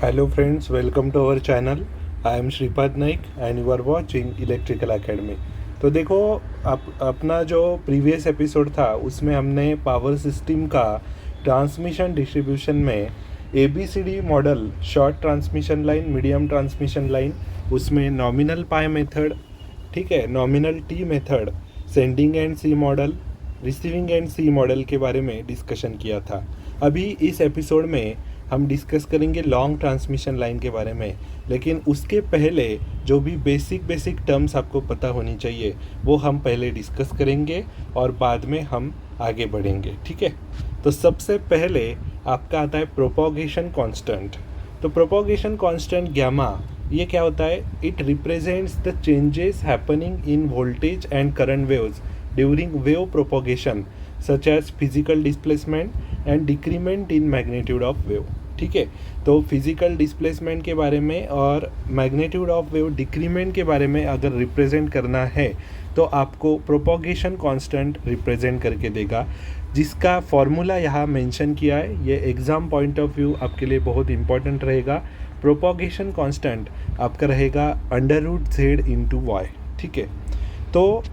Hello friends, welcome to our channel. I am Shripad Naik and you are watching electrical academy. तो देखो, अपना जो previous episode था उसमें हमने पावर सिस्टम का ट्रांसमिशन डिस्ट्रीब्यूशन में ABCD model, short transmission line, medium transmission line, उसमें नॉमिनल पाई मेथड, ठीक है, nominal T method, sending end C model, receiving end C model के बारे में डिस्कशन किया था। अभी इस एपिसोड में हम डिस्कस करेंगे लॉन्ग ट्रांसमिशन लाइन के बारे में, लेकिन उसके पहले जो भी बेसिक टर्म्स आपको पता होनी चाहिए वो हम पहले डिस्कस करेंगे और बाद में हम आगे बढ़ेंगे, ठीक है। तो सबसे पहले आपका आता है प्रोपोगेशन कांस्टेंट। तो प्रोपोगेशन कांस्टेंट गैमा, ये क्या होता है? It represents the changes happening in voltage and current waves during wave propagation such as physical displacement and decrement in magnitude of wave, ठीक है। तो फिजिकल डिस्प्लेसमेंट के बारे में और मैग्नीट्यूड ऑफ वेव डिक्रीमेंट के बारे में अगर रिप्रेजेंट करना है तो आपको प्रोपोगेशन कांस्टेंट रिप्रेजेंट करके देगा, जिसका फॉर्मूला यहाँ मेंशन किया है। ये एग्ज़ाम पॉइंट ऑफ व्यू आपके लिए बहुत इंपॉर्टेंट रहेगा। प्रोपोगेशन कांस्टेंट आपका रहेगा √z इंटू वाई, ठीक है। तो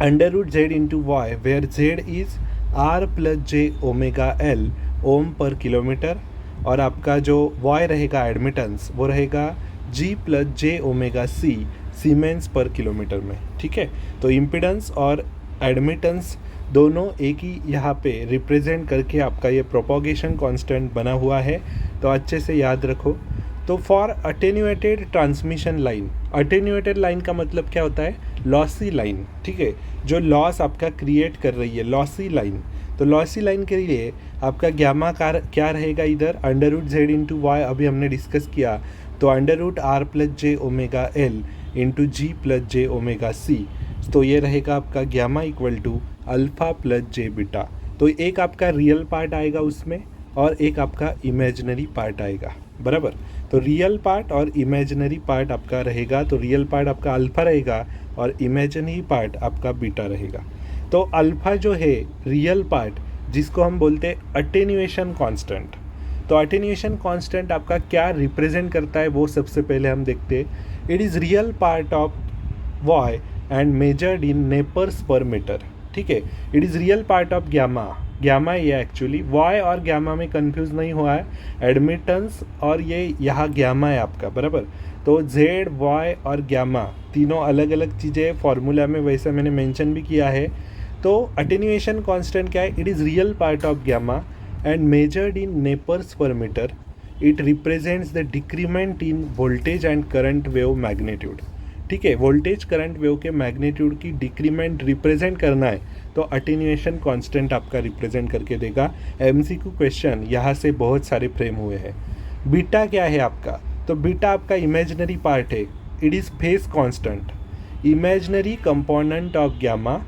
√z into Y where z is R+j⍵L ohm per kilometre, और आपका जो y रहेगा एडमिटेंस वो रहेगा G+j⍵c सीमेंस पर किलोमीटर में, ठीक है। तो इम्पिडेंस और एडमिटेंस दोनों एक ही यहाँ पे रिप्रेजेंट करके आपका ये प्रोपोगेशन कांस्टेंट बना हुआ है, तो अच्छे से याद रखो। तो for attenuated transmission line, attenuated line का मतलब क्या होता है? लॉसी लाइन, ठीक है, जो लॉस आपका क्रिएट कर रही है, लॉसी लाइन। तो लॉसी लाइन के लिए आपका गैमा का क्या रहेगा? इधर √z इंटू वाई अभी हमने डिस्कस किया, तो √R+j⍵L इंटू G+j⍵c, तो ये रहेगा आपका gamma equal to α+j beta. तो एक आपका रियल पार्ट आएगा उसमें और एक आपका इमेजिनरी पार्ट आएगा, बराबर। तो रियल पार्ट और इमेजिनरी पार्ट आपका रहेगा, तो रियल पार्ट आपका अल्फ़ा रहेगा और इमेजिनरी पार्ट आपका बीटा रहेगा। तो अल्फ़ा जो है रियल पार्ट, जिसको हम बोलते हैं अटेन्यूएशन कांस्टेंट। तो अटेन्यूएशन कांस्टेंट आपका क्या रिप्रेजेंट करता है वो सबसे पहले हम देखते हैं। It is real part of Y and measured in nepers per metre, ठीक है। It is real part of gamma ये एक्चुअली वाई और गैमा में कंफ्यूज नहीं हुआ है, एडमिटेंस और ये यहाँ गैमा है आपका, बराबर। तो जेड, वाई और गैमा तीनों अलग अलग चीज़ें, फार्मूला में वैसे मैंने मेंशन भी किया है। तो अटेन्यूएशन कांस्टेंट क्या है? It is real part of gamma and measured in nepers per metre. It represents the decrement in voltage and current wave magnitude, ठीक है। वोल्टेज करंट वेव के मैग्नीट्यूड की डिक्रीमेंट रिप्रेजेंट करना है तो अटेन्यूएशन कांस्टेंट आपका रिप्रेजेंट करके देगा। MCQ क्वेश्चन यहाँ से बहुत सारे फ्रेम हुए हैं। बीटा क्या है आपका? तो बीटा आपका इमेजिनरी पार्ट है। It is phase constant, imaginary component of gamma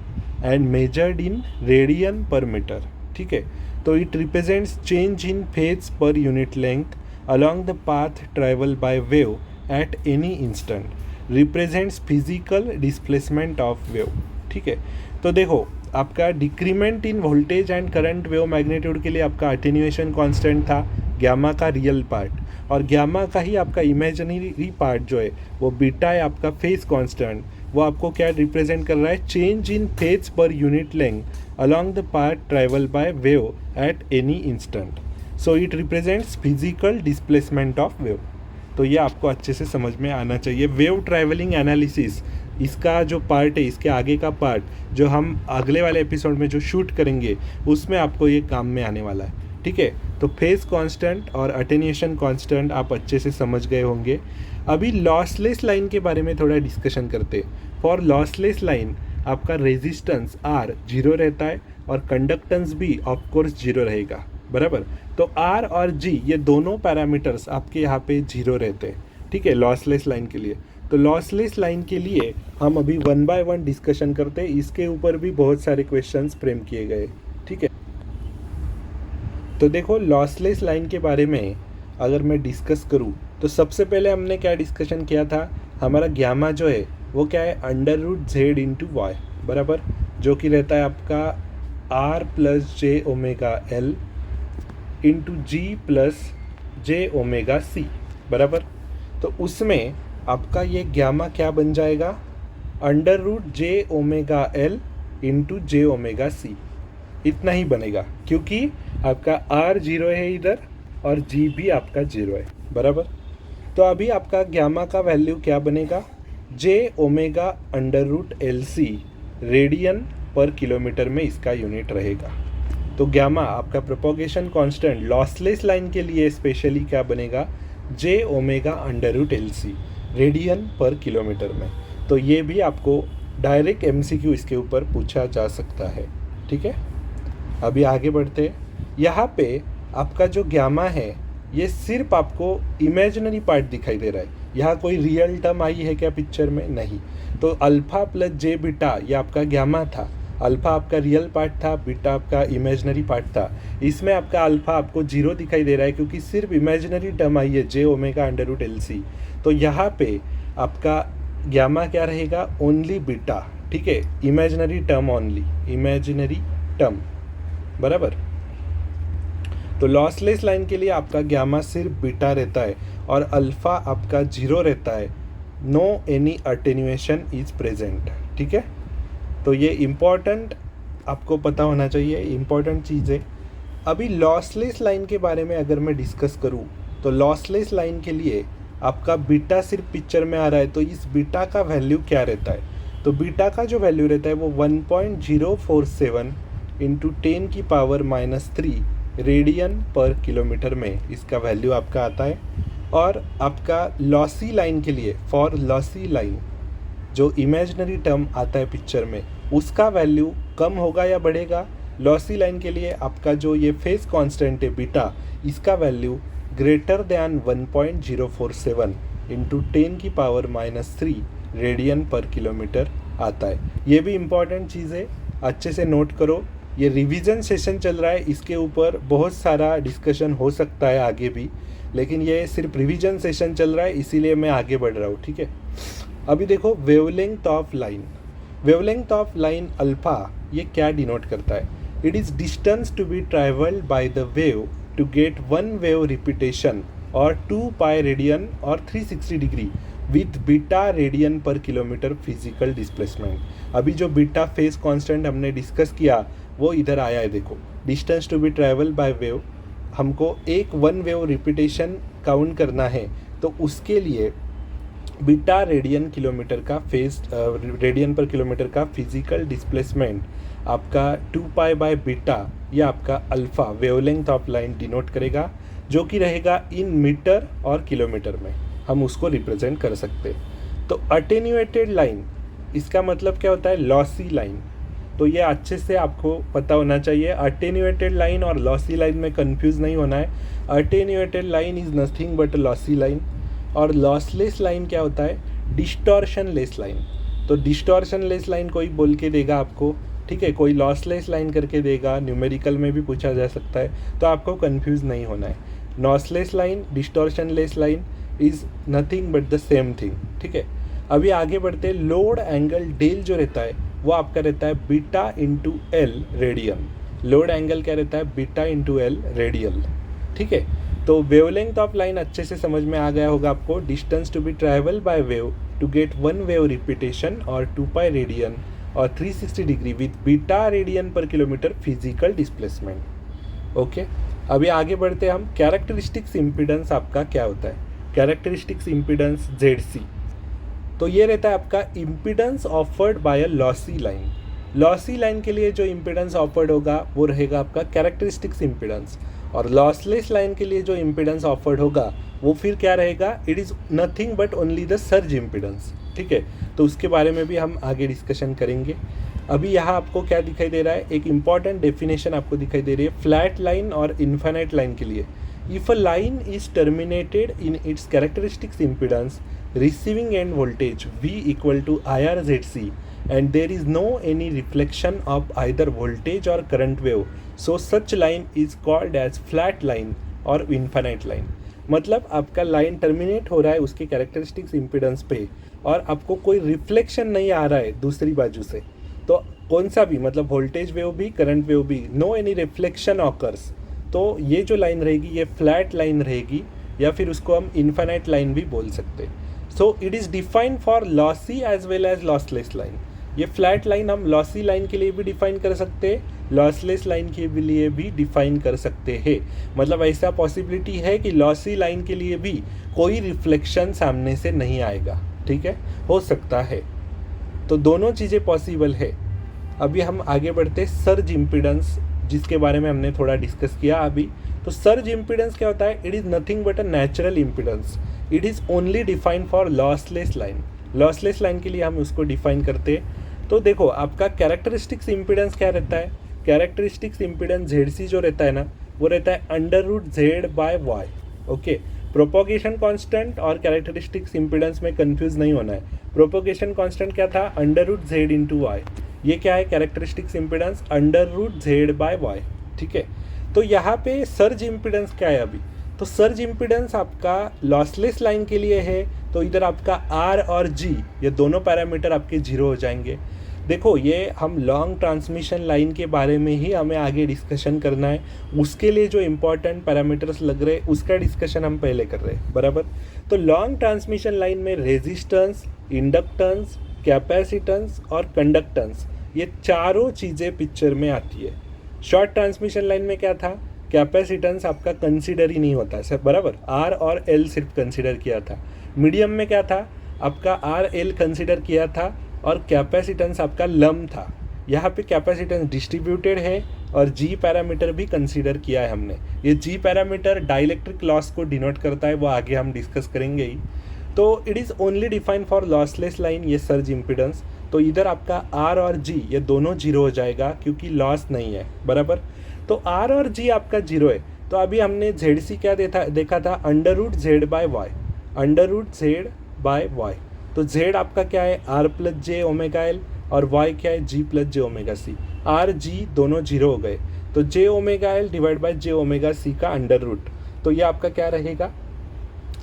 and measured in radian per metre, ठीक है। तो it represents change in phase per unit length along the path travel by wave at any instant, represents physical displacement of wave, ठीक है। तो देखो, आपका decrement in voltage and current wave magnitude के लिए आपका अटेन्यूएशन कांस्टेंट था gamma का रियल पार्ट, और गैमा का ही आपका इमेजिनरी पार्ट जो है वो बीटा है आपका फेज कांस्टेंट। वो आपको क्या रिप्रेजेंट कर रहा है? Change in phase per unit length along the path travel by wave at any instant, so it represents physical displacement of wave. तो ये आपको अच्छे से समझ में आना चाहिए। वेव ट्रैवलिंग एनालिसिस, इसका जो पार्ट है, इसके आगे का पार्ट जो हम अगले वाले एपिसोड में जो शूट करेंगे उसमें आपको ये काम में आने वाला है, ठीक है। तो फेज कांस्टेंट और अटेन्यूएशन कांस्टेंट आप अच्छे से समझ गए होंगे। अभी लॉसलेस लाइन के बारे में थोड़ा डिस्कशन करते। फॉर लॉसलेस लाइन आपका रेजिस्टेंस R 0 रहता है और कंडक्टेंस भी ऑफकोर्स 0 रहेगा, बराबर। तो R और G ये दोनों पैरामीटर्स आपके यहाँ पे 0 रहते हैं, ठीक है, लॉसलेस लाइन के लिए। तो लॉसलेस लाइन के लिए हम अभी 1 बाय 1 डिस्कशन करते हैं। इसके ऊपर भी बहुत सारे क्वेश्चंस फ्रेम किए गए, ठीक है। तो देखो, लॉसलेस लाइन के बारे में अगर मैं डिस्कस करूँ तो सबसे पहले हमने क्या डिस्कशन किया था? हमारा गैमा जो है वो क्या है? √z इंटू वाई, बराबर, जो कि रहता है आपका R+j⍵L इंटू G+ जे ओमेगा सी, बराबर। तो उसमें आपका ये गैमा क्या बन जाएगा, अंडर रूट जे ओमेगा एल इंटू जे ओमेगा सी, इतना ही बनेगा, क्योंकि आपका आर जीरो है इधर और जी भी आपका जीरो है, बराबर। तो अभी आपका गैमा का वैल्यू क्या बनेगा, J omega under root L C radian per kilometre में इसका यूनिट रहेगा। तो गैमा आपका प्रोपोगेशन कांस्टेंट लॉसलेस लाइन के लिए स्पेशली क्या बनेगा, J omega under root L C radian per kilometre में। तो ये भी आपको डायरेक्ट एमसीक्यू इसके ऊपर पूछा जा सकता है, ठीक है। अभी आगे बढ़ते हैं। यहाँ पे आपका जो गैमा है ये सिर्फ आपको इमेजिनरी पार्ट दिखाई दे रहा है, यहाँ कोई रियल टर्म आई है क्या पिक्चर में, नहीं। तो अल्फ़ा प्लस जे बीटा ये आपका गैमा था, अल्फ़ा आपका रियल पार्ट था, बीटा आपका इमेजिनरी पार्ट था। इसमें आपका अल्फ़ा आपको जीरो दिखाई दे रहा है क्योंकि सिर्फ इमेजिनरी टर्म आई है, J omega under root L C. तो यहाँ पे आपका गैमा क्या रहेगा, ओनली बीटा, ठीक है, imaginary term only, imaginary term, बराबर। तो लॉसलेस लाइन के लिए आपका गैमा सिर्फ बीटा रहता है और अल्फ़ा आपका जीरो रहता है, no any attenuation is present, ठीक है। तो ये इम्पॉर्टेंट आपको पता होना चाहिए, इम्पॉर्टेंट चीज़ है। अभी लॉसलेस लाइन के बारे में अगर मैं डिस्कस करूँ तो लॉसलेस लाइन के लिए आपका बीटा सिर्फ पिक्चर में आ रहा है, तो इस बीटा का वैल्यू क्या रहता है, तो बीटा का जो वैल्यू रहता है वो 1.047 इंटू 10⁻³ रेडियन पर किलोमीटर में इसका वैल्यू आपका आता है। और आपका लॉसी लाइन के लिए, फॉर लॉसी लाइन जो इमेजिनरी टर्म आता है पिक्चर में, उसका वैल्यू कम होगा या बढ़ेगा, लॉसी लाइन के लिए आपका जो ये फेज कांस्टेंट है बीटा, इसका value greater than 1.047 into 10⁻³ radian per kilometre आता है। ये भी इम्पॉर्टेंट चीज़ है, अच्छे से नोट करो। ये रिवीजन सेशन चल रहा है, इसके ऊपर बहुत सारा डिस्कशन हो सकता है आगे भी, लेकिन ये सिर्फ रिवीजन सेशन चल रहा है इसीलिए मैं आगे बढ़ रहा हूँ, ठीक है। अभी देखो wavelength of line, wavelength of line alpha ये क्या डिनोट करता है, it is distance to be travelled by the wave to get one wave repetition और 2 पाई रेडियन और 360 degree with beta radian per kilometre physical displacement. अभी जो beta phase constant हमने discuss किया वो इधर आया है, देखो distance to be travel by wave, हमको एक वन वेव रिपीटेशन काउंट करना है, तो उसके लिए बीटा रेडियन किलोमीटर का फेज रेडियन पर किलोमीटर का फिजिकल डिस्प्लेसमेंट आपका 2 पाई बाय बीटा, या आपका alpha wavelength of line denote करेगा, जो कि रहेगा इन मीटर और किलोमीटर में, हम उसको रिप्रेजेंट कर सकते हैं। तो अटेन्यूएटेड लाइन इसका मतलब क्या होता है, लॉसी लाइन। तो ये अच्छे से आपको पता होना चाहिए, अटेन्यूएटेड लाइन और लॉसी लाइन में कंफ्यूज नहीं होना है। Attenuated line is nothing but lossy line, और लॉसलेस लाइन क्या होता है, डिस्टॉर्शन लेस लाइन। तो डिस्टॉर्शन लेस लाइन कोई बोल के देगा आपको, ठीक है, कोई लॉसलेस लाइन करके देगा, न्यूमेरिकल में भी पूछा जा सकता है, तो आपको कंफ्यूज नहीं होना है। Lossless line, distortion less line is nothing but the same thing, ठीक है। अभी आगे बढ़ते हैं। लोड एंगल डेल जो रहता है वो आपका रहता है beta into L radian. Load angle क्या रहता है, बीटा इंटू एल रेडियल, ठीक है। तो वेवलेंथ ऑफ लाइन अच्छे से समझ में आ गया होगा आपको, distance to be travel by wave to get one wave repetition और 2 पाई रेडियन और 360 degree with beta radian per kilometre physical displacement, okay. अभी आगे बढ़ते हैं हम। कैरेक्टरिस्टिक्स इम्पीडेंस आपका क्या होता है, कैरेक्टरिस्टिक्स इम्पीडेंस ZC, तो ये रहता है आपका impedance offered by a lossy line. Lossy line के लिए जो इम्पीडेंस ऑफर्ड होगा वो रहेगा आपका कैरेक्टरिस्टिक्स इम्पीडेंस, और लॉसलेस लाइन के लिए जो इम्पीडेंस ऑफर्ड होगा वो फिर क्या रहेगा, it is nothing but only the surge impedance, ठीक है। तो उसके बारे में भी हम आगे डिस्कशन करेंगे। अभी यहाँ आपको क्या दिखाई दे रहा है, एक इम्पॉर्टेंट डेफिनेशन आपको दिखाई दे रही है फ्लैट लाइन और इन्फिनिट लाइन के लिए। If a line is terminated in its characteristics impedance receiving end voltage V equal to IRZC and there is no any reflection of either voltage or current wave, so such line is called as flat line और infinite line। मतलब आपका line terminate हो रहा है उसके characteristics impedance पे और आपको कोई रिफ्लेक्शन नहीं आ रहा है दूसरी बाजू से, तो कौन सा भी, मतलब वोल्टेज वेव भी करंट वेव भी, नो एनी रिफ्लेक्शन ऑकर्स, तो ये जो लाइन रहेगी ये फ्लैट लाइन रहेगी, या फिर उसको हम इन्फाइनाइट लाइन भी बोल सकते हैं। So it is defined for lossy as well as lossless line. ये फ्लैट लाइन हम लॉसी लाइन के लिए भी डिफाइन कर सकते हैं, लॉसलेस लाइन के लिए भी डिफाइन कर सकते हैं। मतलब ऐसा पॉसिबिलिटी है कि लॉसी लाइन के लिए भी कोई रिफ्लेक्शन सामने से नहीं आएगा, ठीक है, हो सकता है। तो दोनों चीज़ें पॉसिबल है। अभी हम आगे बढ़ते सर्ज इम्पीडेंस, जिसके बारे में हमने थोड़ा डिस्कस किया अभी। तो सर्ज इम्पीडेंस क्या होता है? It is nothing but a natural impedance. It is only defined for lossless line. Lossless line के लिए हम उसको डिफाइन करते हैं। तो देखो आपका कैरेक्टरिस्टिक्स इम्पीडेंस क्या रहता है? कैरेक्टरिस्टिक्स इम्पीडेंस ZC जो रहता है ना, वो रहता है √Z/Y। ओके, प्रोपोगेशन कांस्टेंट और कैरेक्टरिस्टिक्स इम्पीडेंस में कंफ्यूज नहीं होना है। प्रोपोगेशन कांस्टेंट क्या था? √Z/Y। ये क्या है? कैरेक्टरिस्टिक्स इम्पीडेंस √Z/Y, ठीक है। तो यहाँ पे सर्ज इम्पीडेंस क्या है अभी? तो सर्ज इम्पीडेंस आपका लॉसलेस लाइन के लिए है, तो इधर आपका R और G ये दोनों पैरामीटर आपके 0 हो जाएंगे। देखो ये हम लॉन्ग ट्रांसमिशन लाइन के बारे में ही हमें आगे डिस्कशन करना है, उसके लिए जो इम्पोर्टेंट पैरामीटर्स लग रहे हैं उसका डिस्कशन हम पहले कर रहे हैं, बराबर। तो लॉन्ग ट्रांसमिशन लाइन में रेजिस्टेंस, इंडक्टेंस, कैपेसिटेंस और कंडक्टेंस, ये चारों चीज़ें पिक्चर में आती है। शॉर्ट ट्रांसमिशन लाइन में क्या था? कैपेसिटेंस आपका कंसीडर ही नहीं होता सब, बराबर। R और L सिर्फ कंसीडर किया था। मीडियम में क्या था? आपका R L कंसीडर किया था और कैपेसिटेंस आपका लम था। यहाँ पे कैपेसिटेंस डिस्ट्रीब्यूटेड है और G पैरामीटर भी कंसीडर किया है हमने। ये G पैरामीटर डाइलेक्ट्रिक लॉस को डिनोट करता है, वो आगे हम डिस्कस करेंगे ही। तो it is only defined for lossless line, ये सर्ज इम्पीडेंस। तो इधर आपका R और G ये दोनों 0 हो जाएगा क्योंकि लॉस नहीं है, बराबर। तो R और G आपका 0 है। तो अभी हमने ZC क्या देखा था? √Z/Y, √Z/Y। तो Z आपका क्या है? R+J⍵L और Y क्या है? G+J⍵C। R G दोनों 0 हो गए, तो J⍵L/J⍵C का अंडर रूट, तो ये आपका क्या रहेगा?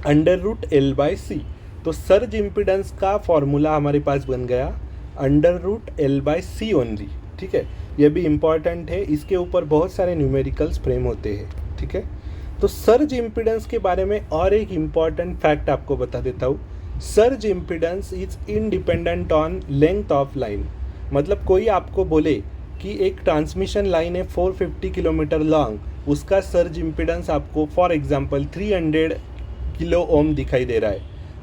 √L/C। तो सर्ज इम्पीडेंस का फॉर्मूला हमारे पास बन गया √L/C ओनली, ठीक है। ये भी इम्पॉर्टेंट है, इसके ऊपर बहुत सारे न्यूमेरिकल्स फ्रेम होते हैं, ठीक है। तो सर्ज इम्पीडेंस के बारे में और एक इम्पॉर्टेंट फैक्ट आपको बता देता हूँ। Surge impedance is independent on length of line. मतलब कोई आपको बोले कि एक ट्रांसमिशन लाइन है 450 किलोमीटर लॉन्ग, उसका सर्ज इम्पीडेंस आपको फॉर एग्जांपल 300 किलो ओम दिखाई दे रहा है,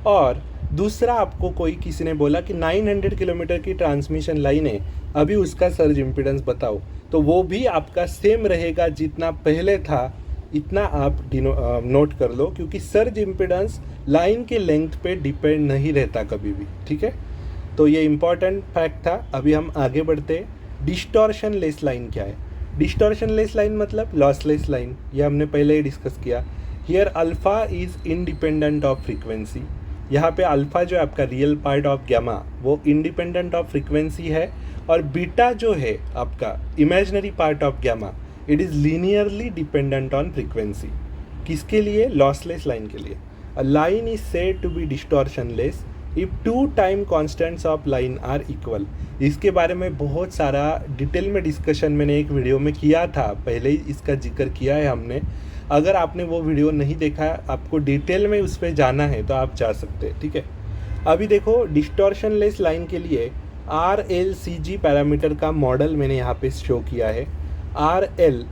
और दूसरा आपको कोई किसी ने बोला कि 900 किलोमीटर की ट्रांसमिशन लाइन है, अभी उसका सर्ज इम्पीडेंस बताओ, तो वो भी आपका सेम रहेगा, जितना पहले था इतना आप नोट कर लो, क्योंकि सर्ज इम्पीडेंस लाइन के लेंथ पे डिपेंड नहीं रहता कभी भी, ठीक है। तो ये इम्पॉर्टेंट फैक्ट था। अभी हम आगे बढ़ते हैं। डिस्टॉर्शन लेस लाइन क्या है? डिस्टॉर्शन लेस लाइन मतलब लॉसलेस लाइन, ये हमने पहले ही डिस्कस किया। Here alpha is independent of frequency. यहाँ पे अल्फ़ा जो है आपका रियल पार्ट ऑफ गैमा, वो इंडिपेंडेंट ऑफ फ्रीक्वेंसी है, और बीटा जो है आपका imaginary part of gamma, it is linearly dependent on frequency. किसके लिए? लॉसलेस लाइन के लिए। A line is said to be distortionless if 2 time constants of line are equal. इसके बारे में बहुत सारा डिटेल में डिस्कशन मैंने एक वीडियो में किया था, पहले ही इसका जिक्र किया है हमने। अगर आपने वो वीडियो नहीं देखा, आपको डिटेल में उस पर जाना है तो आप जा सकते हैं, ठीक है। अभी देखो डिस्टॉर्शन लेस लाइन के लिए RLCG पैरामीटर का मॉडल मैंने यहाँ पे शो किया है। RL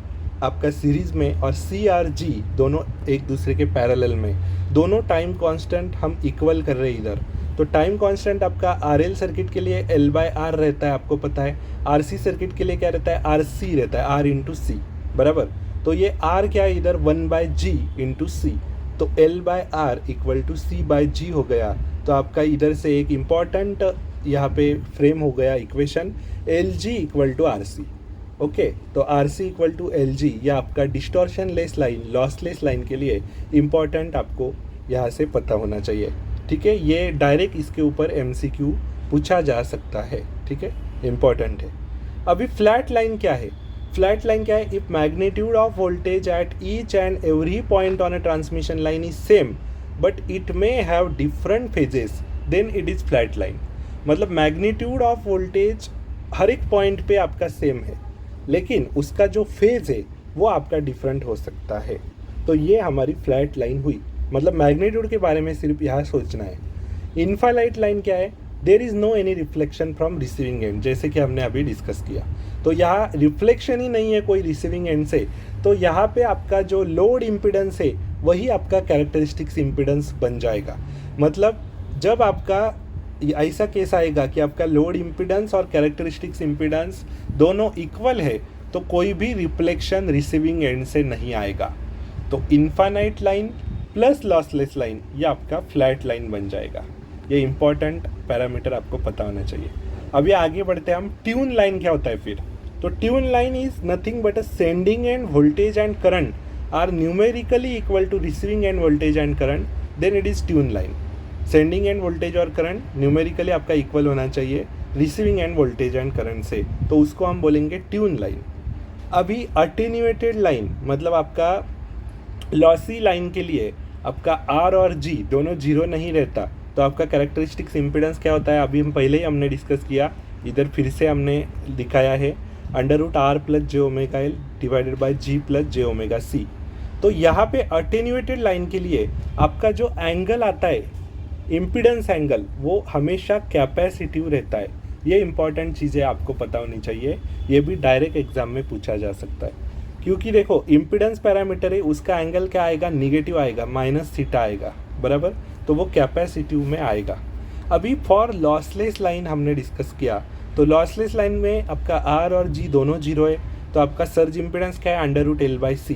आपका सीरीज़ में और CRG दोनों एक दूसरे के पैरेलल में, दोनों टाइम कांस्टेंट हम इक्वल कर रहे हैं इधर। तो टाइम कांस्टेंट आपका RL सर्किट के लिए L/R रहता है, आपको पता है। RC सर्किट के लिए क्या रहता है? RC रहता है, R/C, बराबर। तो ये R क्या है इधर? 1/G/C। तो L/R = C/G हो गया। तो आपका इधर से एक इम्पॉर्टेंट यहाँ पे फ्रेम हो गया इक्वेशन, LG = RC। ओके, तो RC = LG, यह आपका distortion less line, lossless line के लिए इम्पॉर्टेंट आपको यहाँ से पता होना चाहिए, ठीक है। ये डायरेक्ट इसके ऊपर MCQ पूछा जा सकता है, ठीक है, इम्पॉर्टेंट है। अभी फ्लैट लाइन क्या है? फ्लैट लाइन क्या है? If magnitude of voltage at each and every point on a transmission line is same but it may have different phases, then it is flat line. मतलब magnitude of voltage हर एक point पे आपका same है, लेकिन उसका जो phase है वो आपका डिफरेंट हो सकता है। तो ये हमारी फ्लैट लाइन हुई, मतलब मैग्नीट्यूड के बारे में सिर्फ यहाँ सोचना है। इनफाइनाइट लाइन क्या है? There is no any reflection from receiving end, जैसे कि हमने अभी डिस्कस किया। तो यहाँ रिफ्लेक्शन ही नहीं है कोई रिसीविंग एंड से, तो यहाँ पे आपका जो लोड इम्पिडेंस है वही आपका कैरेक्टरिस्टिक्स इम्पिडेंस बन जाएगा। मतलब जब आपका ऐसा केस आएगा कि आपका लोड इम्पिडेंस और कैरेक्टरिस्टिक्स इम्पिडेंस दोनों इक्वल है, तो कोई भी रिफ्लेक्शन रिसीविंग एंड से नहीं आएगा। तो infinite line plus lossless line ये आपका फ्लैट लाइन बन जाएगा। ये इंपॉर्टेंट पैरामीटर आपको पता होना चाहिए। अभी आगे बढ़ते हैं हम। ट्यून लाइन क्या होता है फिर? तो tune line is nothing but a sending end voltage and current are numerically equal to receiving end voltage and current, then it is tune line. Sending end voltage और करंट न्यूमेरिकली आपका equal होना चाहिए receiving end voltage and current से, तो उसको हम बोलेंगे tune line. अभी अटेन्यूएटेड लाइन मतलब आपका लॉसी लाइन के लिए आपका आर और जी दोनों जीरो नहीं रहता, तो आपका कैरेक्टरिस्टिक्स इम्पिडेंस क्या होता है? अभी हम पहले ही हमने डिस्कस किया, इधर फिर से हमने दिखाया है, √R + j⍵L divided by G + j⍵C। तो यहाँ पे अटेन्यूएटेड लाइन के लिए आपका जो एंगल आता है इम्पिडेंस एंगल, वो हमेशा कैपेसिटिव रहता है। ये इंपॉर्टेंट चीज़ें आपको पता होनी चाहिए, ये भी डायरेक्ट एग्जाम में पूछा जा सकता है। क्योंकि देखो इम्पिडेंस पैरामीटर है, उसका एंगल क्या आएगा? निगेटिव आएगा, -θ आएगा, बराबर। तो वो कैपेसिटिव में आएगा। अभी फॉर लॉसलेस लाइन हमने डिस्कस किया, तो लॉसलेस लाइन में आपका आर और जी दोनों जीरो है, तो आपका सर्ज इम्पिडेंस क्या है? √L/C।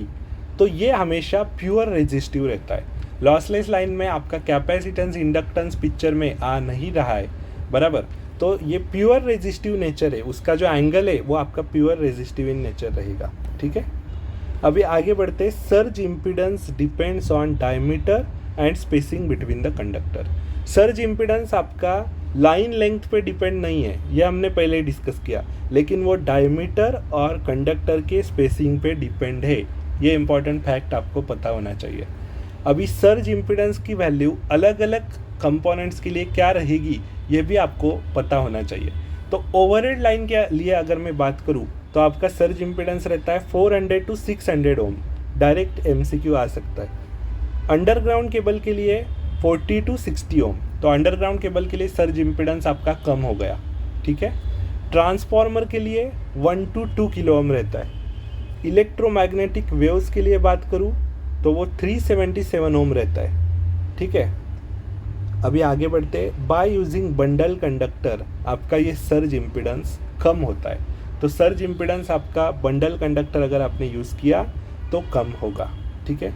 तो ये हमेशा प्योर रेजिस्टिव रहता है। लॉसलेस लाइन में आपका कैपेसिटेंस इंडक्टेंस पिक्चर में आ नहीं रहा है, बराबर। तो ये प्योर रेजिस्टिव नेचर है, उसका जो एंगल है वो आपका प्योर रेजिस्टिव इन नेचर रहेगा, ठीक है। अभी आगे बढ़ते। Surge impedance depends on diameter and spacing between the conductor. Surge impedance आपका लाइन लेंथ पे डिपेंड नहीं है, ये हमने पहले ही डिस्कस किया, लेकिन वो डायमीटर और कंडक्टर के स्पेसिंग पे डिपेंड है। ये इंपॉर्टेंट फैक्ट आपको पता होना चाहिए। अभी सर्ज इम्पिडेंस की वैल्यू अलग अलग कंपोनेंट्स के लिए क्या रहेगी, ये भी आपको पता होना चाहिए। तो ओवरहेड लाइन के लिए अगर मैं बात करूँ, तो आपका सर्ज इम्पिडेंस रहता है 400 to 600 ओम, डायरेक्ट MCQ आ सकता है। अंडरग्राउंड केबल के लिए 40 to 60 ओम, तो अंडरग्राउंड केबल के लिए सर्ज इम्पिडेंस आपका कम हो गया, ठीक है। ट्रांसफार्मर के लिए 1 to 2 किलो ओम रहता है। इलेक्ट्रोमैग्नेटिक वेव्स के लिए बात करूँ तो वो 377 ओम रहता है, ठीक है। अभी आगे बढ़ते। बाय यूजिंग बंडल कंडक्टर आपका ये सर्ज इम्पिडेंस कम होता है। तो सर्ज इम्पिडेंस आपका बंडल कंडक्टर अगर आपने यूज़ किया तो कम होगा, ठीक है।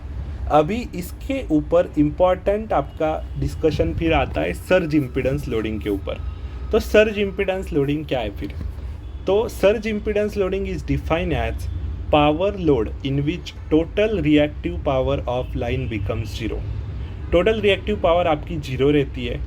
अभी इसके ऊपर इम्पॉर्टेंट आपका डिस्कशन फिर आता है सर्ज इम्पिडेंस लोडिंग के ऊपर। तो सर्ज इम्पिडेंस लोडिंग क्या है फिर? तो surge impedance loading is defined as power load in which total reactive power of line becomes zero. Total reactive power आपकी जीरो रहती है,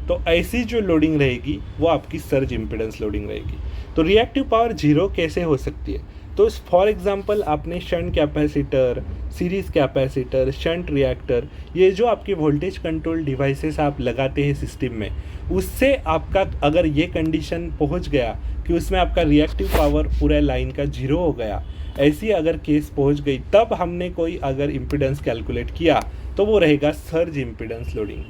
तो ऐसी जो लोडिंग रहेगी वो आपकी सर्ज इम्पिडेंस लोडिंग रहेगी। तो रिएक्टिव पावर जीरो कैसे हो सकती है? तो फॉर एग्जांपल आपने shunt capacitor, series capacitor, shunt reactor, ये जो आपके वोल्टेज कंट्रोल डिवाइसेस आप लगाते हैं सिस्टम में, उससे आपका अगर ये कंडीशन पहुंच गया कि उसमें आपका रिएक्टिव पावर पूरा लाइन का जीरो हो गया, ऐसी अगर केस पहुंच गई, तब हमने कोई अगर इम्पिडेंस कैलकुलेट किया तो वो रहेगा सर्ज इम्पिडेंस लोडिंग।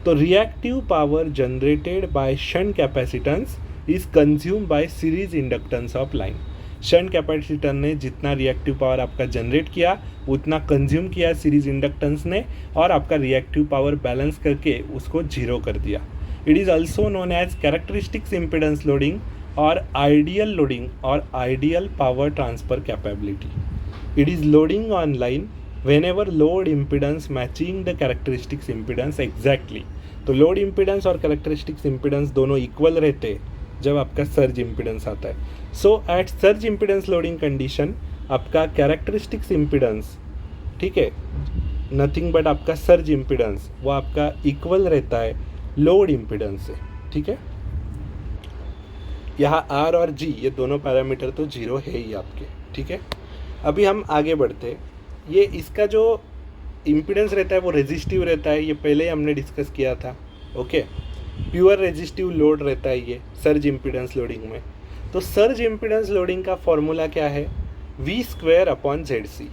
तो reactive power generated by shunt capacitance is consume by series inductance of line. Shunt capacitor ने जितना रिएक्टिव पावर आपका जनरेट किया उतना कंज्यूम किया सीरीज इंडक्टेंस ने, और आपका रिएक्टिव पावर बैलेंस करके उसको जीरो कर दिया। It is also known as characteristics impedance loading और आइडियल लोडिंग और ideal power transfer capability. It is loading on line whenever load impedance matching the characteristics impedance exactly। तो load impedance और characteristics impedance दोनों equal रहते हैं जब आपका surge impedance आता है। So at surge impedance loading condition आपका कैरेक्टरिस्टिक्स इम्पिडेंस, ठीक है, नथिंग बट आपका सर्ज इम्पिडेंस वो आपका इक्वल रहता है लोड इम्पिडेंस से, ठीक है। यहाँ R और G ये दोनों पैरामीटर तो जीरो है ही आपके, ठीक है। अभी हम आगे बढ़ते। ये इसका जो इम्पिडेंस रहता है वो रेजिस्टिव रहता है, ये पहले ही हमने डिस्कस किया था, ओके। प्योर रेजिस्टिव लोड रहता है ये सर्ज इम्पिडेंस लोडिंग में। तो सर्ज इम्पिडेंस लोडिंग का फॉर्मूला क्या है? V square upon Z C,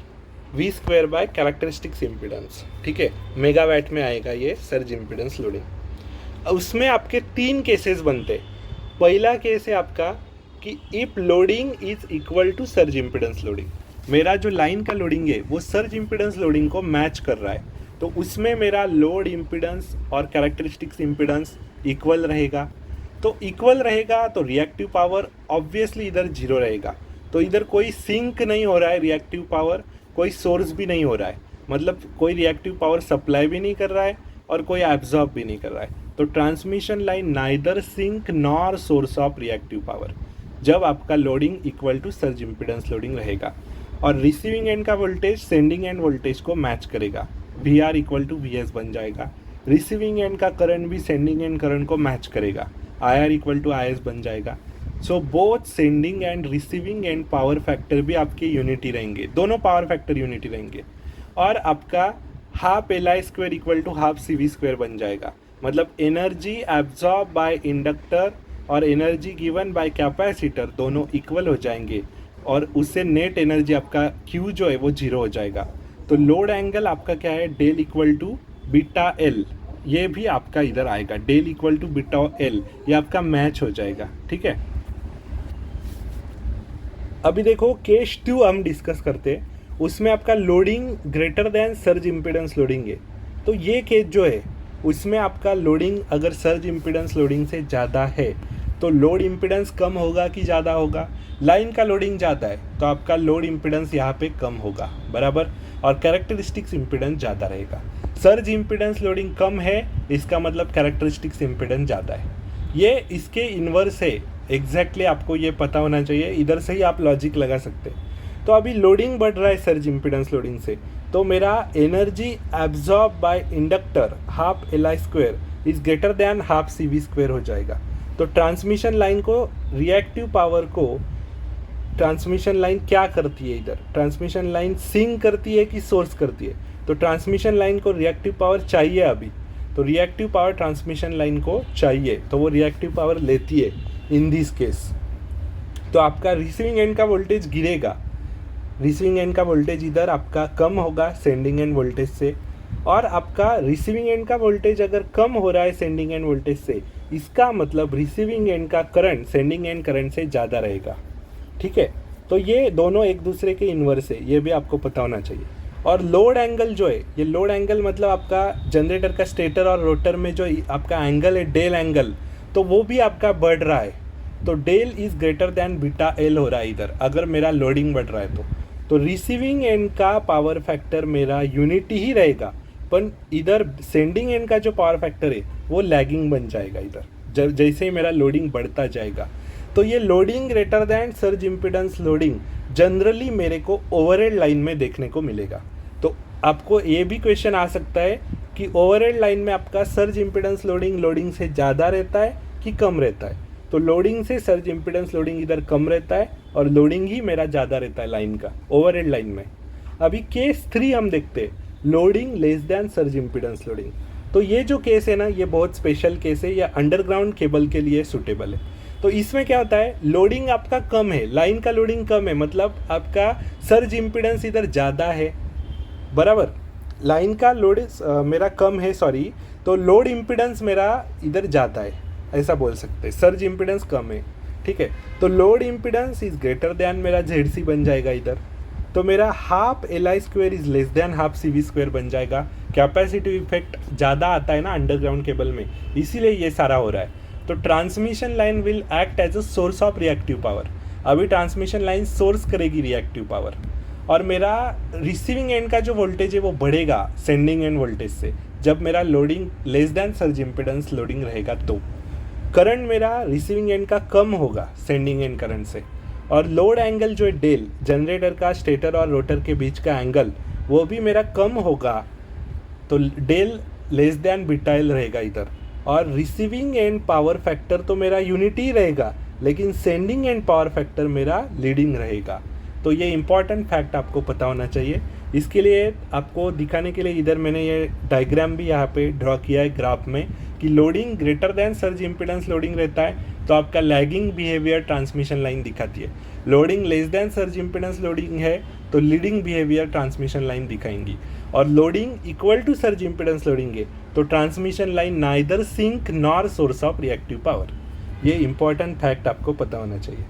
V square by characteristics impedance, ठीक है, मेगावाट में आएगा ये सर्ज इम्पिडेंस लोडिंग। उसमें आपके 3 केसेस बनते। पहला केस है आपका कि if loading is equal to surge impedance loading, मेरा जो लाइन का लोडिंग है वो सर्ज इम्पिडेंस लोडिंग को मैच कर रहा है, तो उसमें मेरा लोड इम्पिडेंस और कैरेक्टरिस्टिक्स इम्पिडेंस इक्वल रहेगा। तो इक्वल रहेगा तो रिएक्टिव पावर ऑब्वियसली इधर 0 रहेगा, तो इधर कोई सिंक नहीं हो रहा है रिएक्टिव पावर, कोई सोर्स भी नहीं हो रहा है, मतलब कोई रिएक्टिव पावर सप्लाई भी नहीं कर रहा है और कोई एब्जॉर्ब भी नहीं कर रहा है। तो transmission line neither sink nor source of reactive power जब आपका loading equal to surge impedance loading रहेगा। और रिसीविंग एंड का वोल्टेज सेंडिंग एंड वोल्टेज को मैच करेगा, V R equal to V S बन जाएगा। रिसीविंग एंड का करंट भी सेंडिंग एंड करंट को मैच करेगा, I R equal to I S बन जाएगा। So both sending end receiving end power factor भी आपके यूनिटी रहेंगे, दोनों पावर फैक्टर यूनिटी रहेंगे। और आपका half L I square equal to half C V square बन जाएगा, मतलब एनर्जी एब्जॉर्ब बाय इंडक्टर और एनर्जी गिवन बाय कैपेसिटर दोनों इक्वल हो जाएंगे, और उससे नेट एनर्जी आपका Q जो है वो 0 हो जाएगा। तो लोड एंगल आपका क्या है, del equal to beta L, ये भी आपका इधर आएगा, del equal to beta L, ये आपका मैच हो जाएगा, ठीक है। अभी देखो केस 2 हम डिस्कस करते हैं, उसमें आपका loading greater than surge impedance loading है। तो ये केस जो है उसमें आपका लोडिंग अगर सर्ज इम्पिडेंस लोडिंग से ज़्यादा है तो लोड इम्पिडेंस कम होगा कि ज़्यादा होगा, लाइन का लोडिंग ज़्यादा है तो आपका लोड इम्पिडेंस यहाँ पे कम होगा, बराबर, और कैरेक्टरिस्टिक्स इम्पिडेंस ज़्यादा रहेगा। सर्ज इम्पिडेंस लोडिंग कम है, इसका मतलब कैरेक्टरिस्टिक्स इम्पिडेंस ज़्यादा है। ये इसके इन्वर्स है, एग्जैक्टली आपको ये पता होना चाहिए, इधर से ही आप लॉजिक लगा सकते हैं। तो अभी लोडिंग बढ़ रहा है सर्ज इम्पिडेंस लोडिंग से, तो मेरा energy absorb by inductor half L I square is greater than half C V square हो जाएगा। तो ट्रांसमिशन लाइन को रिएक्टिव पावर को ट्रांसमिशन लाइन क्या करती है, इधर ट्रांसमिशन लाइन सिंक करती है कि सोर्स करती है, तो ट्रांसमिशन लाइन को रिएक्टिव पावर चाहिए अभी, तो रिएक्टिव पावर ट्रांसमिशन लाइन को चाहिए, तो वो रिएक्टिव पावर लेती है इन दिस केस। तो आपका रिसीविंग एंड का वोल्टेज गिरेगा, रिसीविंग एंड का वोल्टेज इधर आपका कम होगा सेंडिंग एंड वोल्टेज से, और आपका रिसीविंग एंड का वोल्टेज अगर कम हो रहा है सेंडिंग एंड वोल्टेज से, इसका मतलब रिसीविंग एंड का करंट सेंडिंग एंड करंट से ज़्यादा रहेगा, ठीक है। तो ये दोनों एक दूसरे के इन्वर्स है, ये भी आपको पता होना चाहिए। और लोड एंगल जो है, ये लोड एंगल मतलब आपका जनरेटर का स्टेटर और रोटर में जो आपका एंगल है डेल एंगल, तो वो भी आपका बढ़ रहा है, तो del is greater than beta L हो रहा है इधर, अगर मेरा लोडिंग बढ़ रहा है तो रिसीविंग एंड का पावर फैक्टर मेरा यूनिटी ही रहेगा, पर इधर सेंडिंग एंड का जो पावर फैक्टर है वो लैगिंग बन जाएगा इधर, जैसे ही मेरा लोडिंग बढ़ता जाएगा। तो ये loading greater than surge impedance loading generally मेरे को ओवरहेड लाइन में देखने को मिलेगा। तो आपको ये भी क्वेश्चन आ सकता है कि ओवरहेड लाइन में आपका सर्ज इम्पिडेंस लोडिंग से ज़्यादा रहता है कि कम रहता है, तो लोडिंग से सर्ज इम्पिडेंस लोडिंग इधर कम रहता है और लोडिंग ही मेरा ज़्यादा रहता है लाइन का, ओवरहेड लाइन में। अभी केस 3 हम देखते हैं, loading less than surge impedance loading. तो ये जो केस है ना, ये बहुत स्पेशल केस है, या अंडरग्राउंड केबल के लिए सूटेबल है। तो इसमें क्या होता है, लोडिंग आपका कम है, लाइन का लोडिंग कम है, मतलब आपका सर्ज इम्पिडेंस इधर ज़्यादा है, बराबर, लाइन का लोड मेरा कम है, सॉरी, तो लोड इम्पिडेंस मेरा इधर ज़्यादा है, ऐसा बोल सकते हैं, सर्ज इम्पिडेंस कम है, ठीक है। तो load impedance is greater than मेरा जेड सी बन जाएगा इधर, तो मेरा half L I square is less than half C V square बन जाएगा। कैपेसिटिव इफेक्ट ज़्यादा आता है ना अंडरग्राउंड केबल में, इसीलिए ये सारा हो रहा है। तो transmission line will act as a source of reactive power, अभी ट्रांसमिशन लाइन सोर्स करेगी रिएक्टिव पावर, और मेरा रिसीविंग एंड का जो वोल्टेज है वो बढ़ेगा सेंडिंग एंड वोल्टेज से, जब मेरा loading less than surge impedance loading रहेगा तो करंट मेरा रिसीविंग एंड का कम होगा सेंडिंग एंड करंट से, और लोड एंगल जो है डेल जनरेटर का स्टेटर और रोटर के बीच का एंगल वो भी मेरा कम होगा, तो del less than beta L रहेगा इधर, और रिसीविंग एंड पावर फैक्टर तो मेरा यूनिटी रहेगा, लेकिन सेंडिंग एंड पावर फैक्टर मेरा लीडिंग रहेगा। तो ये इंपॉर्टेंट फैक्ट आपको पता होना चाहिए। इसके लिए आपको दिखाने के लिए इधर मैंने ये डायग्राम भी यहाँ पे ड्रॉ किया है ग्राफ में, कि loading greater than surge impedance loading रहता है तो आपका लैगिंग बिहेवियर ट्रांसमिशन लाइन दिखाती है। Loading less than surge impedance loading है तो लीडिंग बिहेवियर ट्रांसमिशन लाइन दिखाएंगी, और loading equal to surge impedance loading है तो transmission line neither sink nor source of reactive power. ये इंपॉर्टेंट फैक्ट आपको पता होना चाहिए।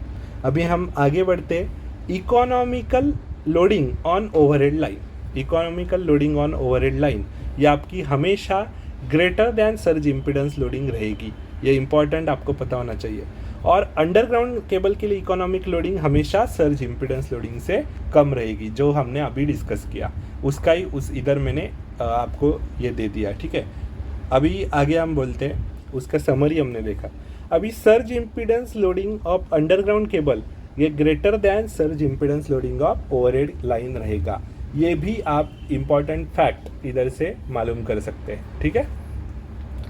अभी हम आगे बढ़ते, economical loading on overhead line. Economical loading on overhead line ये आपकी हमेशा greater than surge impedance loading रहेगी, ये इंपॉर्टेंट आपको पता होना चाहिए। और अंडरग्राउंड केबल के लिए इकोनॉमिक लोडिंग हमेशा सर्ज इम्पिडेंस लोडिंग से कम रहेगी, जो हमने अभी डिस्कस किया उसका ही इधर मैंने आपको ये दे दिया, ठीक है। अभी आगे हम बोलते हैं, उसका समरी हमने देखा। अभी surge impedance loading of underground cable ये greater than surge impedance loading of overhead line रहेगा, ये भी आप इम्पॉर्टेंट फैक्ट इधर से मालूम कर सकते हैं, ठीक है।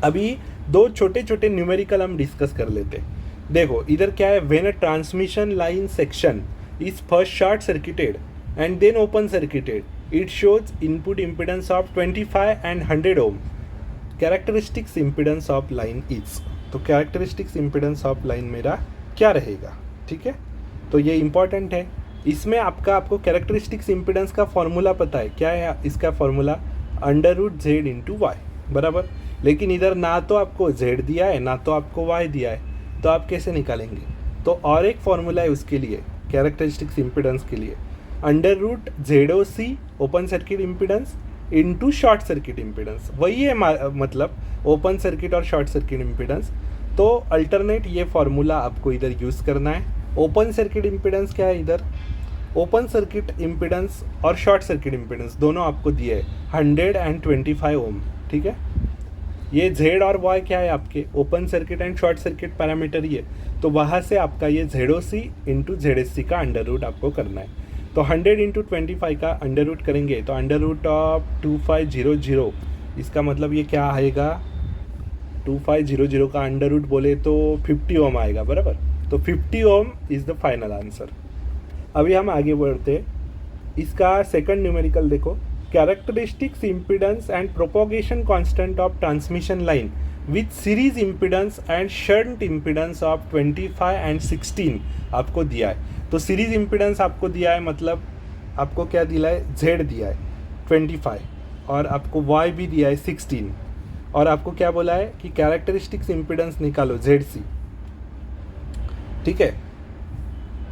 अभी दो छोटे छोटे न्यूमेरिकल हम डिस्कस कर लेते हैं। देखो इधर क्या है, when a transmission line section is first short circuited and then open circuited it shows input impedance of 25 and 100 ohm. Characteristics impedance of line is, तो कैरेक्टरिस्टिक्स इम्पिडेंस ऑफ लाइन मेरा क्या रहेगा, ठीक है। तो ये इंपॉर्टेंट है, इसमें आपको कैरेक्टरिस्टिक्स इम्पिडेंस का फॉर्मूला पता है, क्या है इसका फॉर्मूला, √Z × Y, बराबर। लेकिन इधर ना तो आपको Z दिया है ना तो आपको Y दिया है, तो आप कैसे निकालेंगे। तो और एक फॉर्मूला है उसके लिए, कैरेक्टरिस्टिक्स इम्पिडेंस के लिए, √ZOC open circuit impedance into short circuit impedance, वही है मतलब ओपन सर्किट और शॉर्ट सर्किट इम्पिडेंस। तो अल्टरनेट ये फॉर्मूला आपको इधर यूज़ करना है। ओपन सर्किट इम्पिडेंस क्या है, इधर ओपन सर्किट इम्पिडेंस और शॉर्ट सर्किट इम्पिडेंस दोनों आपको दिए है 100 एंड 25 ओम, ठीक है। ये Z और Y क्या है आपके, open circuit and short circuit parameter ये, तो वहाँ से आपका ये ZOC × ZSC का अंडर रूट आपको करना है। तो 100 × 25 का अंडर रूट करेंगे तो √2500, इसका मतलब ये क्या आएगा, 2500 का अंडर रूट बोले तो 50 ओम आएगा, बराबर। तो 50 ओम इज़ द फाइनल आंसर। अभी हम आगे बढ़ते, इसका सेकंड न्यूमेरिकल देखो, characteristics impedance and propagation constant of transmission line with series impedance and shunt impedance of 25 and 16 आपको दिया है। तो सीरीज इम्पिडेंस आपको दिया है, मतलब आपको क्या दिया है, Z दिया है 25 और आपको Y भी दिया है 16, और आपको क्या बोला है कि कैरेक्टरिस्टिक्स इम्पिडेंस निकालो ZC, ठीक है।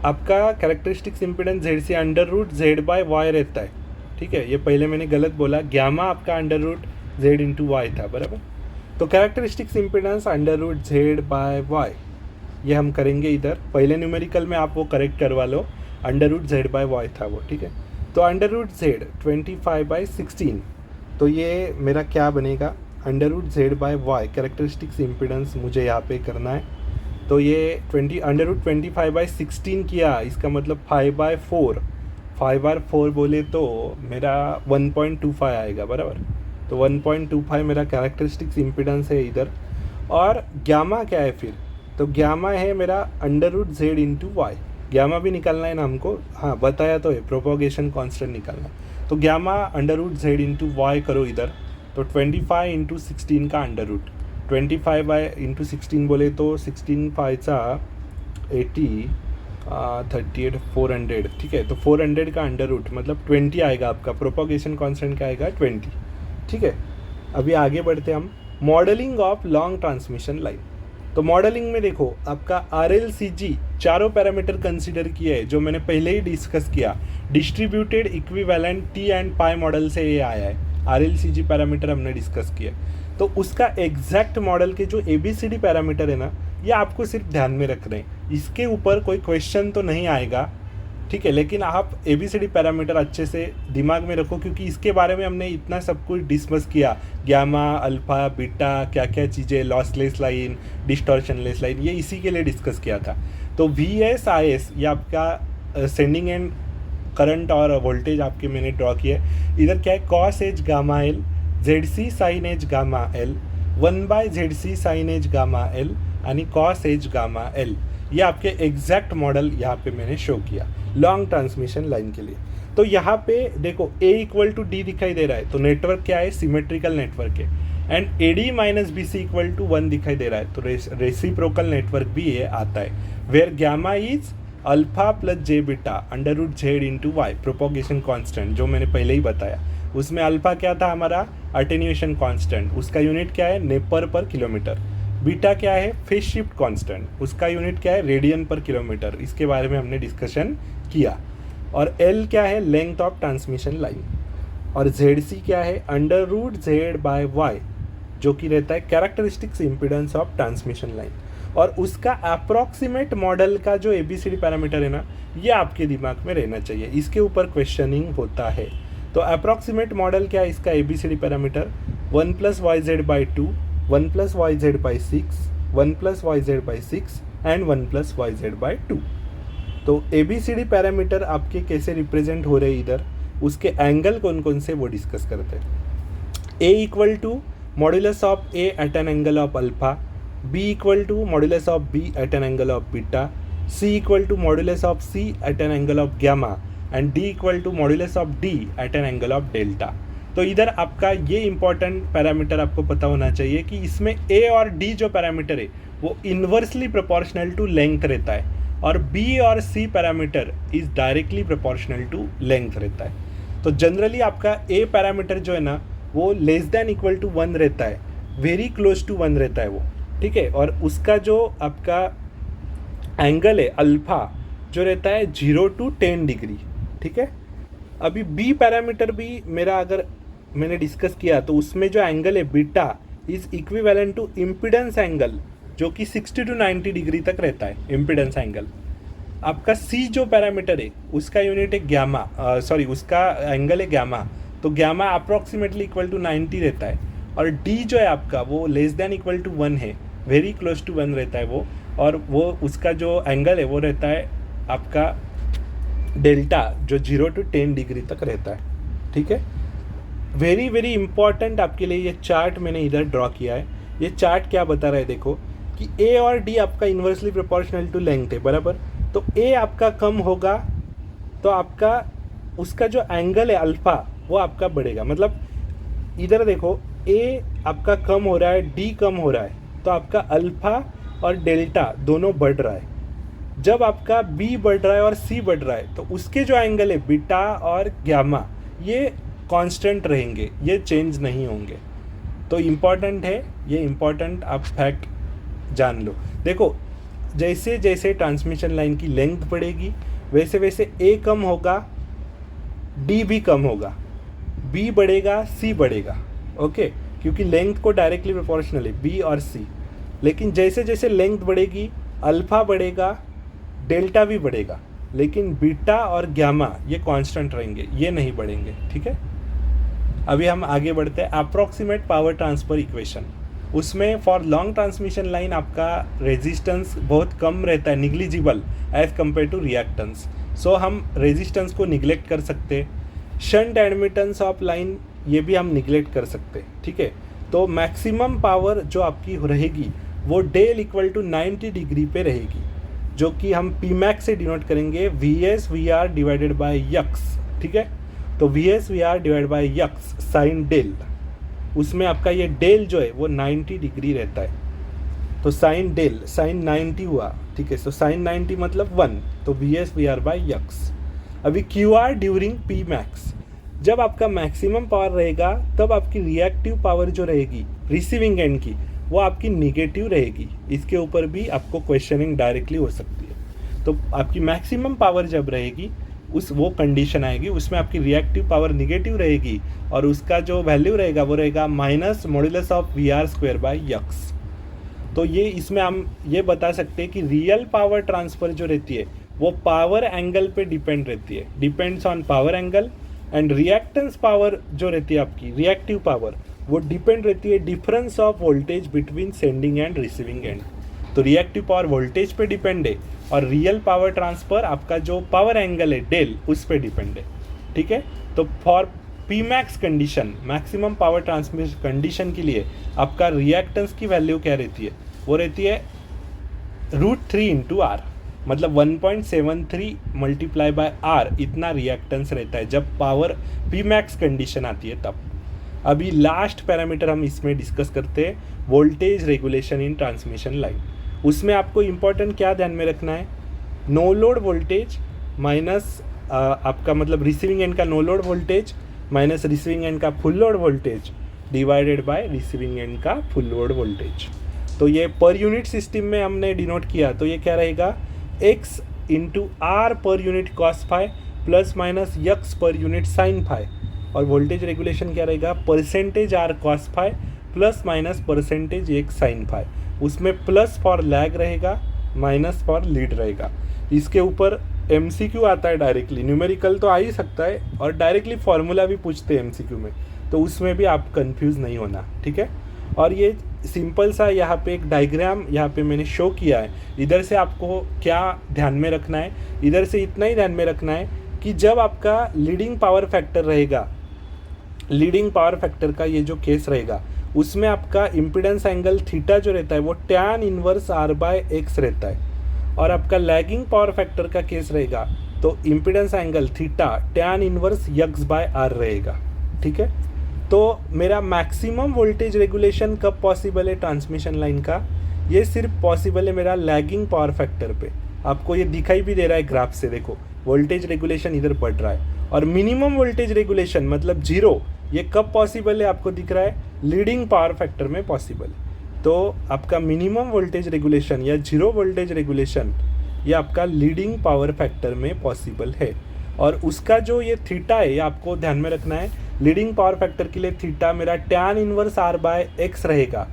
आपका कैरेक्टरिस्टिक्स इम्पिडेंस ZC √Z/Y रहता है, ठीक है। ये पहले मैंने गलत बोला, गामा आपका √Z × Y था, बराबर। तो कैरेक्टरिस्टिक्स इम्पिडेंस √Z/Y ये हम करेंगे इधर, पहले न्यूमेरिकल में आप वो करेक्ट करवा लो, √Z/Y था वो, ठीक है। तो √Z 25/16, तो ये मेरा क्या बनेगा, √Z/Y कैरेक्टरिस्टिक्स इम्पिडेंस मुझे यहाँ पे करना है। तो ये √25/16 किया, इसका मतलब 5/4, 5/4 बोले तो मेरा 1.25 आएगा, बराबर। तो 1.25 मेरा कैरेक्टरिस्टिक्स इम्पिडेंस है इधर। और गामा क्या है फिर, तो गामा है मेरा √Z × Y, गामा भी निकालना है ना हमको, हाँ बताया तो है, प्रोपोगेशन कांस्टेंट निकालना है। तो गामा √Z × Y करो इधर, तो 25 × 16 का अंडर रूट, 25 × 16 बोले तो 16 5 80 38 400, ठीक है। तो 400 का अंडर रूट मतलब 20 आएगा आपका, प्रोपोगेशन कांस्टेंट का आएगा 20, ठीक है। अभी आगे बढ़ते हम, modelling of long transmission line. तो मॉडलिंग में देखो आपका RLCG चारों पैरामीटर कंसीडर किए हैं, जो मैंने पहले ही डिस्कस किया, distributed equivalent T and pi model से ये आया है, RLCG पैरामीटर हमने डिस्कस किया। तो उसका एग्जैक्ट मॉडल के जो ABCD पैरामीटर है ना, ये आपको सिर्फ ध्यान में रखना है, इसके ऊपर कोई क्वेश्चन तो नहीं आएगा, ठीक है। लेकिन आप ABCD पैरामीटर अच्छे से दिमाग में रखो, क्योंकि इसके बारे में हमने इतना सब कुछ डिस्कस किया, गामा, अल्फ़ा, बीटा, क्या क्या चीज़ें, लॉसलेस लाइन, डिस्टॉर्शनलेस लाइन, ये इसी के लिए डिस्कस किया था। तो VSIS ये आपका सेंडिंग एंड करंट और वोल्टेज आपके मैंने ड्रॉ किए। इधर क्या है, cos H gamma L, ZC sin H gamma L, 1/ZC sin H gamma L यानी cos H गामा L, ये आपके एग्जैक्ट मॉडल यहाँ पे मैंने शो किया लॉन्ग ट्रांसमिशन लाइन के लिए। तो यहाँ पे देखो A = D दिखाई दे रहा है, तो नेटवर्क क्या है, सिमेट्रिकल नेटवर्क है, एंड AD - BC = 1 दिखाई दे रहा है, तो रेसिप्रोकल नेटवर्क भी ये आता है, where gamma is alpha plus J beta under root Z into Y propagation constant जो मैंने पहले ही बताया, उसमें अल्फा क्या था हमारा अटेन्यूएशन कांस्टेंट, उसका यूनिट क्या है नेपर पर किलोमीटर। बीटा क्या है फेज शिफ्ट कांस्टेंट, उसका यूनिट क्या है रेडियन पर किलोमीटर, इसके बारे में हमने डिस्कशन किया। और एल क्या है लेंथ ऑफ ट्रांसमिशन लाइन, और जेड सी क्या है under root Z by Y जो कि रहता है characteristics impedance of transmission line. और उसका अप्रॉक्सीमेट मॉडल का जो ABCD पैरामीटर है ना, ये आपके दिमाग में रहना चाहिए, इसके ऊपर क्वेश्चनिंग होता है। तो अप्रॉक्सीमेट मॉडल क्या है इसका ABCD parameter 1 + YZ by 2, 1 + YZ by 6, 1 + YZ by 6 and 1 + YZ by 2। तो ABCD पैरामीटर आपके कैसे रिप्रेजेंट हो रहे हैं इधर, उसके एंगल कौन कौन से वो डिस्कस करते हैं। A equal to modulus of A at an angle of alpha, B equal to modulus of B at an angle of beta, C equal to modulus of C at an angle of gamma and D equal to modulus of D at an angle of delta. तो इधर आपका ये important parameter आपको पता होना चाहिए कि इसमें A और D जो पैरामीटर है वो इन्वर्सली प्रोपोर्शनल टू लेंथ रहता है, और B और C parameter is directly proportional to length रहता है। तो जनरली आपका A पैरामीटर जो है ना वो लेस देन इक्वल टू 1 रहता है, वेरी क्लोज टू 1 रहता है वो, ठीक है। और उसका जो आपका एंगल है अल्फा जो रहता है 0 to 10 डिग्री, ठीक है। अभी बी पैरामीटर भी मेरा अगर मैंने डिस्कस किया तो उसमें जो एंगल है beta is equivalent to impedance angle जो कि 60 to 90 डिग्री तक रहता है इम्पिडेंस एंगल। आपका सी जो पैरामीटर है उसका यूनिट है गैमा, उसका एंगल है गैमा, तो गैमा अप्रॉक्सीमेटली इक्वल टू 90 रहता है। और डी जो है आपका वो लेस देन इक्वल टू 1 है, वेरी क्लोज टू 1 रहता है वो, और वो उसका जो एंगल है वो रहता है आपका डेल्टा जो 0 to 10 डिग्री तक रहता है, ठीक है। वेरी वेरी इंपॉर्टेंट आपके लिए ये चार्ट मैंने इधर ड्रॉ किया है। ये चार्ट क्या बता रहा है देखो कि ए और डी आपका इन्वर्सली प्रोपोर्शनल टू लेंथ है, बराबर। तो ए आपका कम होगा तो आपका उसका जो एंगल है अल्फा वो आपका बढ़ेगा। मतलब इधर देखो ए आपका कम हो रहा है, डी कम हो रहा है, तो आपका अल्फा और डेल्टा दोनों बढ़ रहा है। जब आपका बी बढ़ रहा है और सी बढ़ रहा है तो उसके जो एंगल है बीटा और गैमा ये कांस्टेंट रहेंगे, ये चेंज नहीं होंगे। तो इम्पॉर्टेंट है ये, इम्पॉर्टेंट आप फैक्ट जान लो। देखो जैसे जैसे ट्रांसमिशन लाइन की लेंथ बढ़ेगी वैसे वैसे ए कम होगा, डी भी कम होगा, बी बढ़ेगा, सी बढ़ेगा, ओके, क्योंकि लेंथ को डायरेक्टली प्रोपोर्शनल है बी और सी। लेकिन जैसे जैसे लेंथ बढ़ेगी अल्फा बढ़ेगा, डेल्टा भी बढ़ेगा, लेकिन बीटा और गैमा ये कांस्टेंट रहेंगे, ये नहीं बढ़ेंगे, ठीक है। अभी हम आगे बढ़ते हैं अप्रॉक्सीमेट पावर ट्रांसफर इक्वेशन। उसमें फॉर लॉन्ग ट्रांसमिशन लाइन आपका रेजिस्टेंस बहुत कम रहता है, negligible as compare to reactance. So हम रेजिस्टेंस को निगलेक्ट कर सकते हैं। शंट एडमिटेंस ऑफ लाइन ये भी हम निगलेक्ट कर सकते हैं, ठीक है। तो मैक्सिमम पावर जो आपकी रहेगी वो डेल इक्वल टू 90 डिग्री पे रहेगी, जो कि हम पी मैक्स से डिनोट करेंगे VS/VR डिवाइडेड बाय यक्स, ठीक है। तो VS/VR divide by X sine del, उसमें आपका ये डेल जो है वो 90 डिग्री रहता है। तो साइन डेल साइन 90 हुआ, ठीक है। तो साइन 90 मतलब 1, तो VS/VR बाय यक्स। अभी QR ड्यूरिंग पी मैक्स, जब आपका मैक्सिमम पावर रहेगा तब आपकी रिएक्टिव पावर जो रहेगी रिसीविंग एंड की वो आपकी निगेटिव रहेगी। इसके ऊपर भी आपको क्वेश्चनिंग डायरेक्टली हो सकती है। तो आपकी मैक्सिमम पावर जब रहेगी उस वो कंडीशन आएगी उसमें आपकी रिएक्टिव पावर निगेटिव रहेगी और उसका जो वैल्यू रहेगा वो रहेगा minus modulus of VR² by X. तो ये इसमें हम ये बता सकते हैं कि रियल पावर ट्रांसफ़र जो रहती है वो पावर एंगल पे डिपेंड रहती है, depends on power angle. And reactance power जो रहती है आपकी रिएक्टिव पावर वो डिपेंड रहती है difference of voltage between sending end receiving and. तो रिएक्टिव पावर वोल्टेज पे डिपेंड है और रियल पावर ट्रांसफ़र आपका जो पावर एंगल है डेल उस पर डिपेंड है, ठीक है। तो for P max condition maximum power transmission condition के लिए आपका रिएक्टेंस की वैल्यू क्या रहती है, वो रहती है √3 × R, मतलब 1.73 मल्टीप्लाई बाय R इतना रिएक्टेंस रहता है जब पावर पी मैक्स कंडीशन आती है तब। अभी लास्ट पैरामीटर हम इसमें डिस्कस करते हैं voltage regulation in transmission line. उसमें आपको इम्पोर्टेंट क्या ध्यान में रखना है नो लोड वोल्टेज माइनस आपका मतलब रिसीविंग एंड का no load voltage minus receiving end का full load voltage divided by receiving end का फुल लोड वोल्टेज। तो ये पर यूनिट सिस्टम में हमने डिनोट किया, तो ये क्या रहेगा, x into R per unit cos phi plus minus X per unit sine phi, और वोल्टेज रेगुलेशन क्या रहेगा, percentage R cos phi plus minus percentage X sine phi. उसमें प्लस फॉर लैग रहेगा, माइनस फॉर लीड रहेगा। इसके ऊपर MCQ आता है डायरेक्टली, न्यूमेरिकल तो आ ही सकता है और डायरेक्टली फॉर्मूला भी पूछते हैं MCQ में, तो उसमें भी आप कंफ्यूज नहीं होना, ठीक है। और ये सिंपल सा यहाँ पे एक डायग्राम यहाँ पे मैंने शो किया है। इधर से आपको क्या ध्यान में रखना है, इधर से इतना ही ध्यान में रखना है कि जब आपका लीडिंग पावर फैक्टर रहेगा, लीडिंग पावर फैक्टर का ये जो केस रहेगा, उसमें आपका इम्पीडेंस एंगल थीटा जो रहता है वो tan inverse R by X रहता है, और आपका लैगिंग पावर फैक्टर का केस रहेगा तो impedance angle theta tan inverse X by R रहेगा, ठीक है। तो मेरा मैक्सिमम वोल्टेज रेगुलेशन कब पॉसिबल है ट्रांसमिशन लाइन का, ये सिर्फ पॉसिबल है मेरा लैगिंग पावर फैक्टर पे। आपको ये दिखाई भी दे रहा है ग्राफ से, देखो वोल्टेज रेगुलेशन इधर बढ़ रहा है, और मिनिमम वोल्टेज रेगुलेशन मतलब जीरो, ये कब पॉसिबल है आपको दिख रहा है, लीडिंग पावर फैक्टर में पॉसिबल है। तो आपका मिनिमम वोल्टेज रेगुलेशन या जीरो वोल्टेज रेगुलेशन ये आपका लीडिंग पावर फैक्टर में पॉसिबल है, और उसका जो ये थीटा है ये आपको ध्यान में रखना है। लीडिंग पावर फैक्टर के लिए थीटा मेरा tan inverse R by X रहेगा,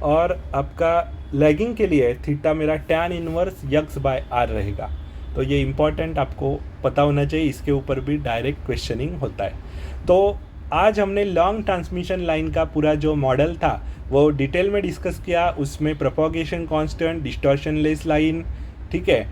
और आपका लैगिंग के लिए थीटा मेरा tan inverse X by R रहेगा। तो ये इम्पॉर्टेंट आपको पता होना चाहिए, इसके ऊपर भी डायरेक्ट क्वेश्चनिंग होता है। तो आज हमने लॉन्ग ट्रांसमिशन लाइन का पूरा जो मॉडल था वो डिटेल में डिस्कस किया। उसमें propagation constant, distortion less line, ठीक है,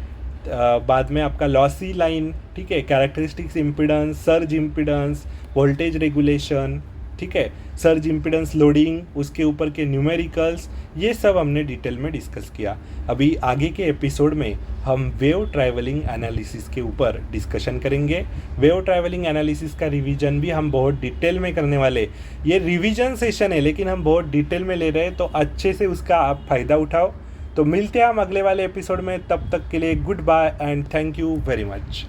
बाद में आपका लॉसी लाइन, ठीक है, characteristics impedance, surge impedance, voltage regulation, ठीक है, सर्ज इम्पीडेंस लोडिंग, उसके ऊपर के न्यूमेरिकल्स, ये सब हमने डिटेल में डिस्कस किया। अभी आगे के एपिसोड में हम वेव ट्रैवलिंग एनालिसिस के ऊपर डिस्कशन करेंगे। वेव ट्रैवलिंग एनालिसिस का रिवीजन भी हम बहुत डिटेल में करने वाले। ये रिवीजन सेशन है लेकिन हम बहुत डिटेल में ले रहे हैं, तो अच्छे से उसका आप फ़ायदा उठाओ। तो मिलते हैं हम अगले वाले एपिसोड में, तब तक के लिए good bye and thank you very much.